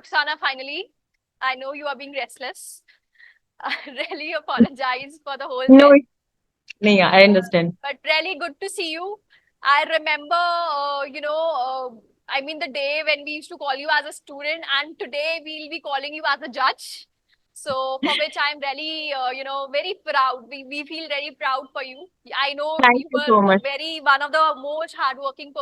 Ruxana, finally. I know you are being restless. I really apologize for the whole No, mess, nahi, I understand. but really good to see you. I remember, I mean, the day when we used to call you as a student, and today we'll be calling you as a judge. So, for which I'm really, very proud. We feel very proud for you. I know Thank you you were so much. one of the most hardworking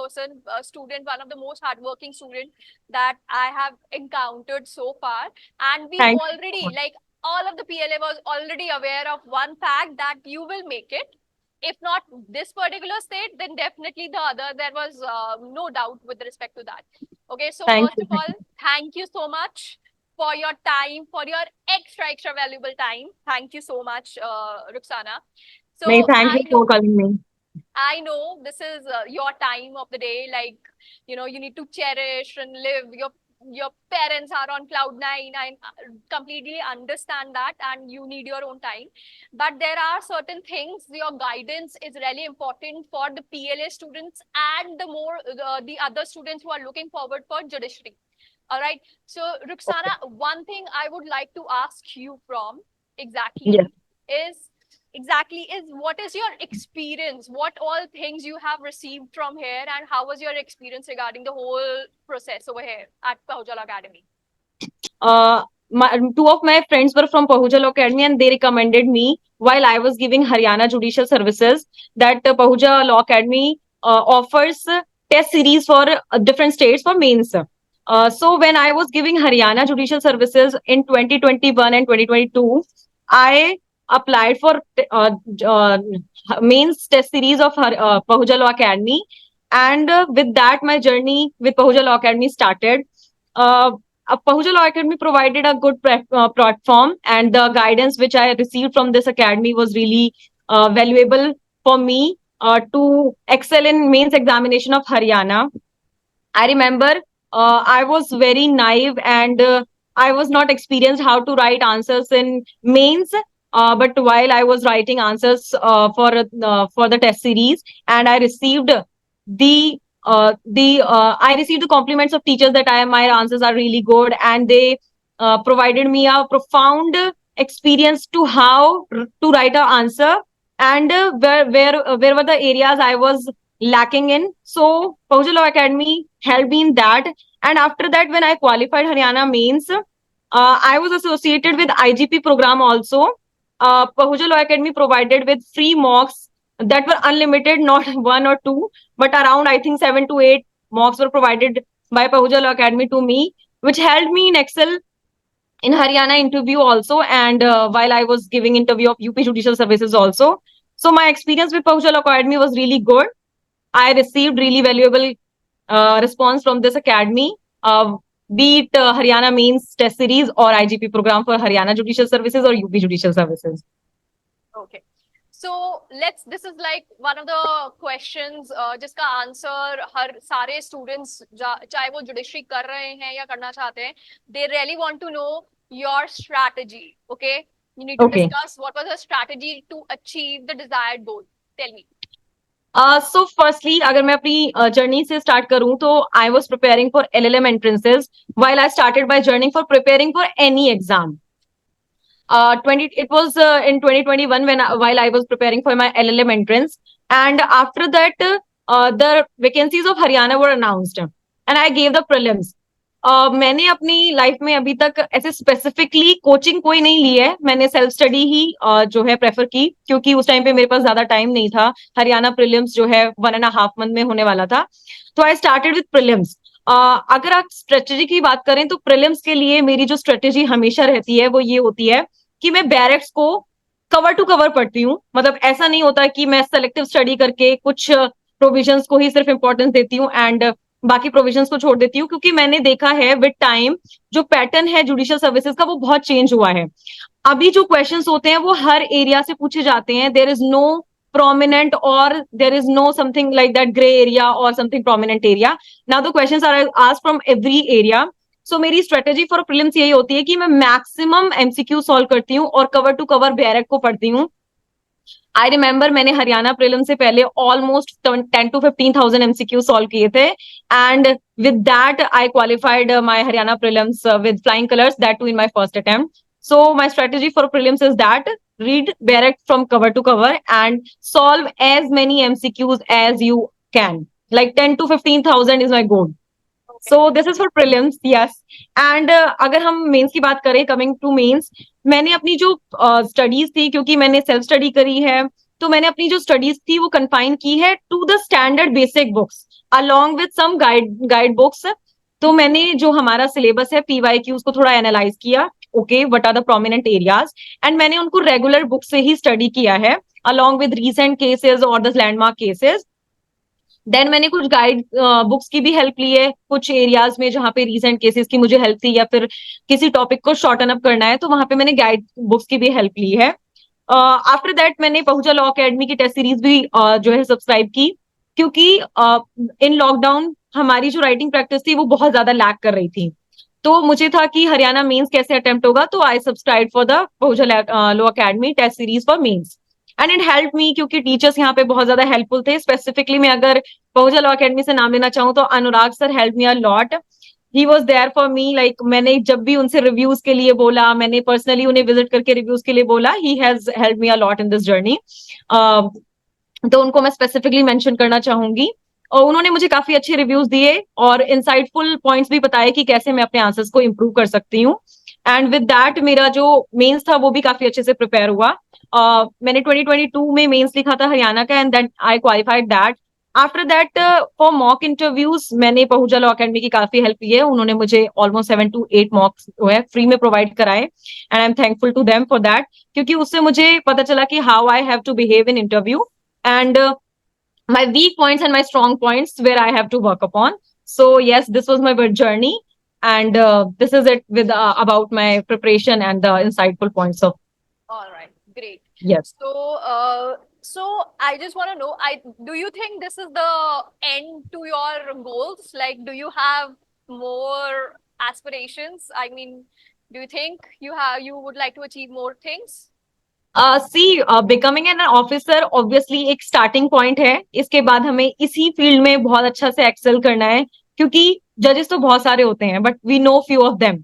student, one of the most hardworking student that I have encountered so far. And we Thank you so already, much. like, all of the PLA was already aware of one fact that you will make it. If not this particular state, then definitely the other. There was no doubt with respect to that. Okay, so Thank first you. of all, thank you so much for your time, for your extra valuable time. Thank you so much, Ruxana. Nahi, So thank you for calling me. I know this is your time of the day. Like, you need to cherish and live. Your parents are on cloud nine. I completely understand that, and you need your own time. But there are certain things. Your guidance is really important for the PLA students and the other students who are looking forward for judiciary. All right. So, Okay. Ruxana, one thing I would like to ask you from Yes. exactly is what is your experience, what all things you have received from here, and how was your experience regarding the whole process over here at Pahujal Academy? Two of my friends were from Pahujal Academy and they recommended me while I was giving Haryana Judicial Services that Pahuja Law Academy offers test series for different states for mains. So when I was giving Haryana Judicial Services in 2021 and 2022, I applied for uh, mains test series of Pahuja Law Academy, and with that my journey with Pahuja Law Academy started. Uh, Pahuja Law Academy provided a good platform, and the guidance which I received from this academy was really valuable for me to excel in mains examination of Haryana. I remember I was very naive and I was not experienced how to write answers in mains. But while I was writing answers for the test series, and I received the compliments of teachers that my answers are really good, and they provided me a profound experience to how to write an answer, and where were the areas I was lacking in. So Pahuja Law Academy helped me in that. And after that, when I qualified Haryana mains, I was associated with IGP program also. Pahuja Law Academy provided with free mocks that were unlimited, not one or two, but around I think 7 to 8 mocks were provided by Pahuja Law Academy to me, which helped me in excel in Haryana interview also, and while I was giving interview of UP Judicial Services also. So my experience with Pahuja Law Academy was really good. I received really valuable response from this academy, be it Haryana Mains Test Series or IGP program for Haryana Judicial Services or UP Judicial Services. Okay, so let's, this is like one of the questions जिसका answer हर सारे students चाहे वो judiciary कर रहे हैं या करना चाहते हैं, they really want to know your strategy. Okay, you need to Okay. discuss what was the strategy to achieve the desired goal. Tell me. So firstly, अगर मैं अपनी journey से start करूँ तो I was preparing for LLM entrances while I started by journey for preparing for any exam. It was in 2021 while I was preparing for my LLM entrance, and after that the vacancies of Haryana were announced and I gave the prelims. मैंने अपनी life में अभी तक ऐसे specifically coaching कोई नहीं ली है, मैंने सेल्फ स्टडी ही जो है प्रेफर की, क्योंकि उस टाइम पे मेरे पास ज्यादा टाइम नहीं था. हरियाणा प्रीलिम्स जो है 1.5 month में होने वाला था, तो आई स्टार्टेड विद प्रीलिम्स. अगर आप स्ट्रेटेजी की बात करें तो प्रीलिम्स के लिए मेरी जो स्ट्रेटेजी हमेशा रहती है वो ये होती है कि मैं बैरेक्स को कवर टू कवर पढ़ती हूँ. मतलब ऐसा नहीं होता कि मैं सेलेक्टिव स्टडी करके कुछ प्रोविजंस को ही सिर्फ इंपॉर्टेंस देती हूँ एंड बाकी प्रोविजंस को छोड़ देती हूँ, क्योंकि मैंने देखा है विद टाइम जो पैटर्न है जुडिशियल सर्विसेज का वो बहुत चेंज हुआ है. अभी जो क्वेश्चंस होते हैं वो हर एरिया से पूछे जाते हैं. There is no prominent or there is no something like that gray area or something prominent area. Now the questions are asked from every area. So मेरी स्ट्रेटेजी फॉर प्रीलिम्स यही होती है कि मैं मैक्सिमम एमसीक्यू सॉल्व करती हूँ और cover to cover barrack को पढ़ती हूँ. आई रिमेम्बर मैंने हरियाणा प्रीलिम से पहले ऑलमोस्ट 10 to 15,000 MCQ सॉल्व किए थे, and with that I qualified my Haryana prelims with flying colours, that too in my first attempt. So my strategy for prelims is that read direct from cover to cover and solve as many MCQs as you can. Like 10 to 15,000 is my goal. So this is for prelims, yes. And अगर हम mains की बात करें, coming to mains, मैंने अपनी जो studies थी, क्योंकि मैंने सेल्फ स्टडी करी है, तो मैंने अपनी जो स्टडीज थी वो कन्फाइन की है to the standard basic books along with some guide books. तो मैंने जो हमारा सिलेबस है PYQ उसको थोड़ा एनालाइज किया, okay what are the prominent areas, and मैंने उनको रेगुलर बुक से ही स्टडी किया है अलोंग विद रीसेंट केसेस और द लैंडमार्क केसेस. देन मैंने कुछ गाइड बुक्स की भी हेल्प ली है कुछ एरियाज में जहाँ पे रीसेंट केसेस की मुझे हेल्प थी, या फिर किसी टॉपिक को शॉर्टन अप करना है, तो वहां पे मैंने गाइड बुक्स की भी हेल्प ली है. आफ्टर दैट मैंने पहुंचा लॉ अकेडमी की टेस्ट सीरीज भी जो है सब्सक्राइब की, क्योंकि इन लॉकडाउन हमारी जो राइटिंग प्रैक्टिस थी वो बहुत ज्यादा लैक कर रही थी. तो मुझे था कि हरियाणा मेंस कैसे अटेम्प्ट होगा, तो I subscribe for the Pahuja law academy test series for mains, and it help me, क्योंकि टीचर्स यहाँ पे बहुत ज्यादा हेल्पफुल थे. स्पेसिफिकली मैं अगर पहुंचा लॉ अकेडमी से नाम लेना चाहूँ तो Anurag sir help me a lot. He was there for me, like मैंने जब भी उनसे रिव्यूज के लिए बोला, मैंने पर्सनली उन्हें विजिट करके रिव्यूज के लिए बोला, he has help me a lot in this journey. तो उनको मैं स्पेसिफिकली मेंशन करना चाहूंगी, और उन्होंने मुझे काफी अच्छे रिव्यूज दिए और इंसाइटफुल पॉइंट्स भी बताए कि कैसे मैं अपने आंसर्स को इम्प्रूव कर सकती हूँ. एंड विद दैट मेरा जो मेंस था वो भी काफी अच्छे से प्रिपेयर हुआ. मैंने 2022 में मेंस लिखा था हरियाणा का, and then I qualified that. After that for mock interviews मैंने पहुंचा लॉ अकेडमी की काफी हेल्प की है. उन्होंने मुझे ऑलमोस्ट 7 to 8 मॉक्स जो है फ्री में प्रोवाइड कराए, and I am thankful to them for that, क्योंकि उससे मुझे पता चला कि how I have to behave in interview, and my weak points and my strong points where I have to work upon. So yes, this was my journey, and this is it with about my preparation and the insightful points of. All right, great. Yes. So I just want to know, do you think this is the end to your goals? Like, do you have more aspirations? I mean, do you think you would like to achieve more things? Becoming an officer obviously एक starting point है. इसके बाद हमें इसी field में बहुत अच्छा से एक्सेल करना है, क्योंकि जजेस तो बहुत सारे होते हैं but we know few of them.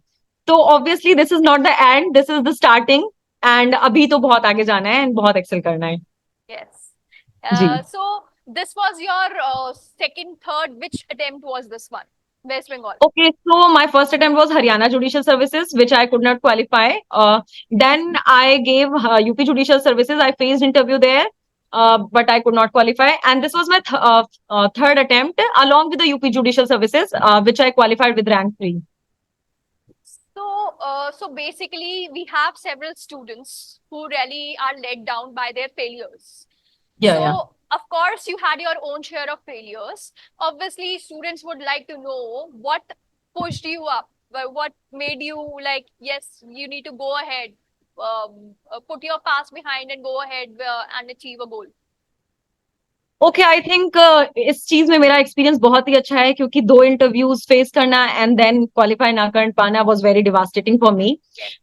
तो obviously this is not the end, this is the starting, and अभी तो बहुत आगे जाना है एंड बहुत एक्सेल करना है. Yes. जी. So this was your second, third. Which attempt was this one? West Bengal. Okay, so my first attempt was Haryana Judicial Services, which I could not qualify. Then I gave UP Judicial Services. I faced interview there, but I could not qualify. And this was my third attempt, along with the UP Judicial Services, which I qualified with rank 3. So basically, we have several students who really are let down by their failures. Yeah, so, yeah. Of course, you had your own share of failures. Obviously, students would like to know what pushed you up, what made you like, yes, you need to go ahead, put your past behind and go ahead and achieve a goal. Okay, I think इस चीज में मेरा experience बहुत ही अच्छा है, क्योंकि 2 interviews face करना and then qualify ना कर पाना was very devastating for me,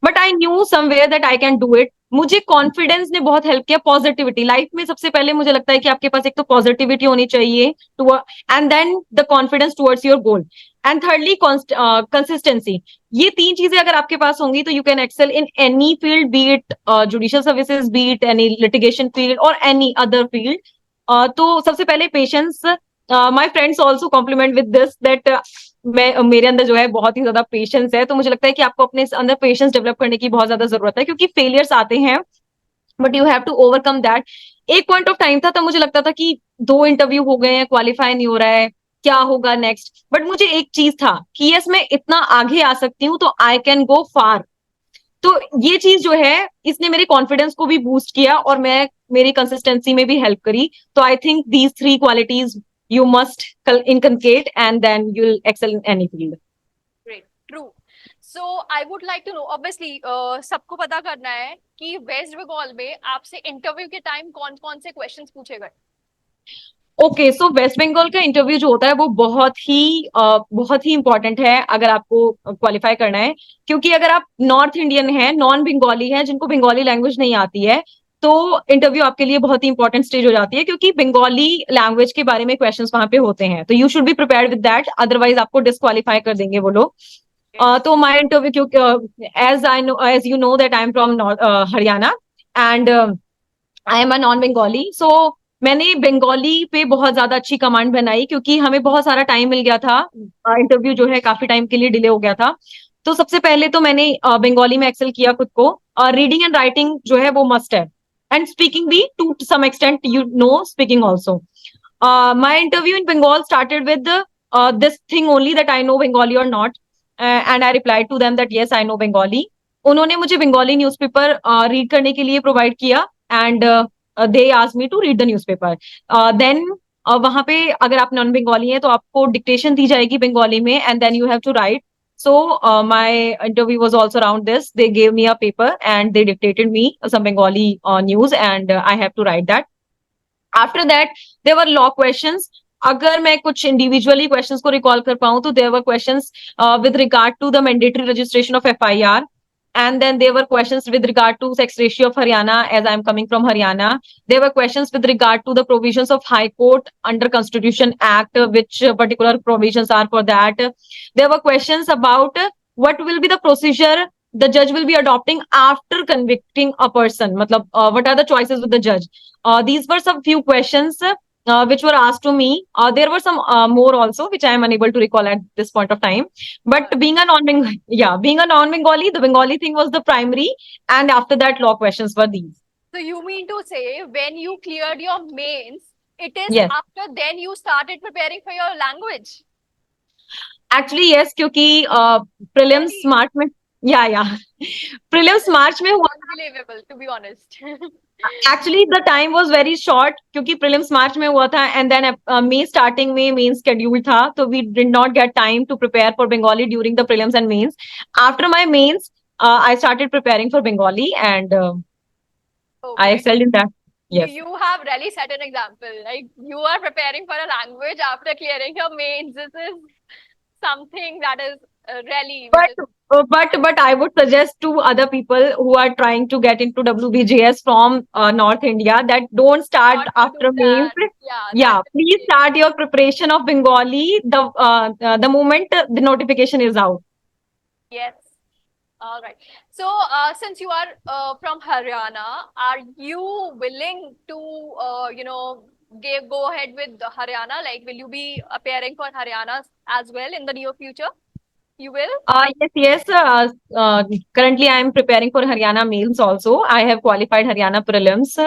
but I knew somewhere that I can do it. मुझे कॉन्फिडेंस ने बहुत हेल्प किया. पॉजिटिविटी लाइफ में सबसे पहले मुझे लगता है कि आपके पास एक तो पॉजिटिविटी होनी चाहिए too, and then the confidence towards your goal, and thirdly consistency. ये 3 चीजें अगर आपके पास होंगी तो you can excel in any field, be it judicial services, be it any litigation field और एनी अदर फील्ड. तो सबसे पहले patience. My friends also compliment with this that मेरे अंदर जो है बहुत ही ज्यादा पेशेंस है. तो मुझे लगता है कि आपको अपने अंदर पेशेंस डेवलप करने की बहुत ज्यादा जरूरत है, क्योंकि फेलियर्स आते हैं but you have to overcome that. एक पॉइंट ऑफ टाइम था तब मुझे लगता था कि 2 इंटरव्यू हो गए हैं, क्वालिफाई नहीं हो रहा है, क्या होगा नेक्स्ट. बट मुझे एक चीज था कि यस मैं इतना आगे आ सकती हूँ, तो आई कैन गो फार. तो ये चीज जो है इसने मेरे कॉन्फिडेंस को भी बूस्ट किया और मैं मेरी कंसिस्टेंसी में भी हेल्प करी. तो I think these 3 qualities you must inculcate and then you'll excel in any field. Great, true. So I would like to know, obviously, सबको पता करना है कि वेस्ट बंगाल में आपसे इंटरव्यू के टाइम कौन कौन से क्वेश्चंस पूछे गए. ओके, सो वेस्ट बंगाल का इंटरव्यू जो होता है वो बहुत ही इंपॉर्टेंट है अगर आपको क्वालिफाई करना है, क्योंकि अगर आप नॉर्थ इंडियन हैं, नॉन बंगाली हैं, जिनको बंगाली लैंग्वेज नहीं आती है, तो इंटरव्यू आपके लिए बहुत ही इंपॉर्टेंट स्टेज हो जाती है, क्योंकि बंगाली लैंग्वेज के बारे में क्वेश्चंस वहां पे होते हैं, तो you should be prepared with that, otherwise आपको डिस्क्वालीफाई कर देंगे वो लोग। तो माय इंटरव्यू, क्योंकि as you know that I am from Haryana, and I am a non Bengali, so मैंने बंगाली पे बहुत ज्यादा अच्छी कमांड बनाई, क्योंकि हमें बहुत सारा टाइम मिल गया था, इंटरव्यू जो है काफी टाइम के लिए डिले हो गया था। तो सबसे पहले तो मैंने बंगाली में एक्सेल किया खुद को, और रीडिंग एंड राइटिंग जो है वो मस्ट है, एंड स्पीकिंग भी to some extent, you know speaking also. My interview in Bengal started with this thing only, that I know Bengali और not, and I replied to them that yes I know Bengali. उन्होंने मुझे Bengali newspaper read करने के लिए provide किया, and they asked me to read the newspaper. Then वहां पे अगर आप नॉन बंगाली हैं तो आपको डिक्टेशन दी जाएगी बंगाली में, and then you have to write. So my interview was also around this. They gave me a paper and they dictated me some Bengali news, and I have to write that. After that, there were law questions. अगर मैं कुछ individually questions को recall कर पाऊँ तो there were questions with regard to the mandatory registration of FIR, and then there were questions with regard to sex ratio of Haryana, as I am coming from Haryana. There were questions with regard to the provisions of High Court under Constitution Act, which particular provisions are for that. There were questions about what will be the procedure the judge will be adopting after convicting a person. Matlab, what are the choices with the judge? These were some few questions which were asked to me. There were some more also, which I am unable to recall at this point of time. But being a non-Bengali, yeah, being a non-Bengali, the Bengali thing was the primary, and after that, law questions were these. So you mean to say when you cleared your mains, it is Yes. after then you started preparing for your language? Actually, yes, क्योंकि prelims Really? March में, yeah, prelims March में हुआ। Unbelievable, to be honest. Actually, the time was very short, क्योंकि prelims March में हुआ था, and then May starting में main schedule था, so we did not get time to prepare for Bengali during the prelims and mains. After my mains, I started preparing for Bengali, and I Okay. excelled in that. Yes. You have really set an example. Like you are preparing for a language after clearing your mains. This is something that is really. But I would suggest to other people who are trying to get into WBJS from North India that don't start Not to after do that. mains. Yeah. Yeah, that is please it. start your preparation of Bengali the moment the notification is out. Yes. All right. So, since you are from Haryana, are you willing to, go ahead with Haryana? Like, will you be appearing for Haryana as well in the near future? You will? Yes. Currently, I am preparing for Haryana mains also. I have qualified Haryana prelims,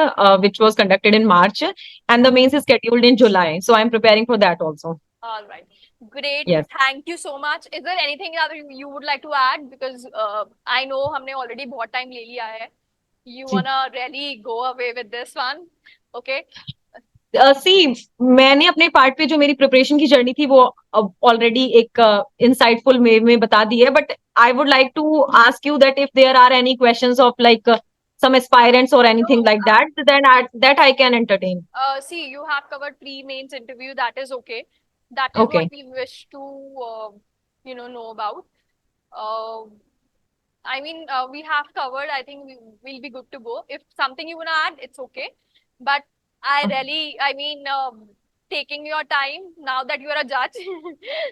which was conducted in March, and the mains is scheduled in July. So I am preparing for that also. All right. Great. Yes. Thank you so much. Is there anything that you would like to add? Because I know हमने already बहुत time ले लिया है. You ji. wanna really go away with this one? Okay. सी मैंने अपने part पे जो मेरी प्रिपरेशन की जर्नी थी वो ऑलरेडी एक इंसाइटफुल वे में बता दी है, but I would like to ask you that if there are any questions of like some aspirants or anything like that, then that I can entertain. See, you have covered pre-mains interview. That is okay. That is Okay. what we wish to, know about. I mean, we have covered. I think we'll be good to go. If something you wanna add, it's okay. But I mean, taking your time now that you are a judge.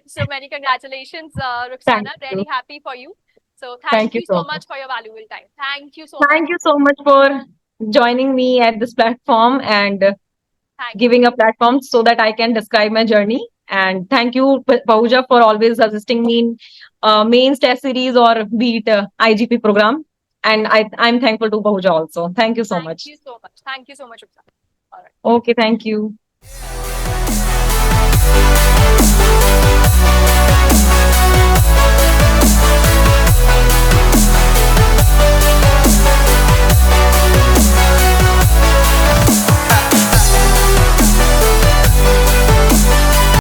So many congratulations, Ruxana. Thank Really you. happy for you. So thank you so much for your valuable time. Thank you so much. Thank you so much for joining me at this platform and Thank giving a platform so that I can describe my journey. And thank you, Pahuja, for always assisting me in mains test series or be it IGP program. And I'm thankful to Pahuja also. Thank you so much. Thank you so much. Thank you so much, Ruxana. All right. Okay, thank you.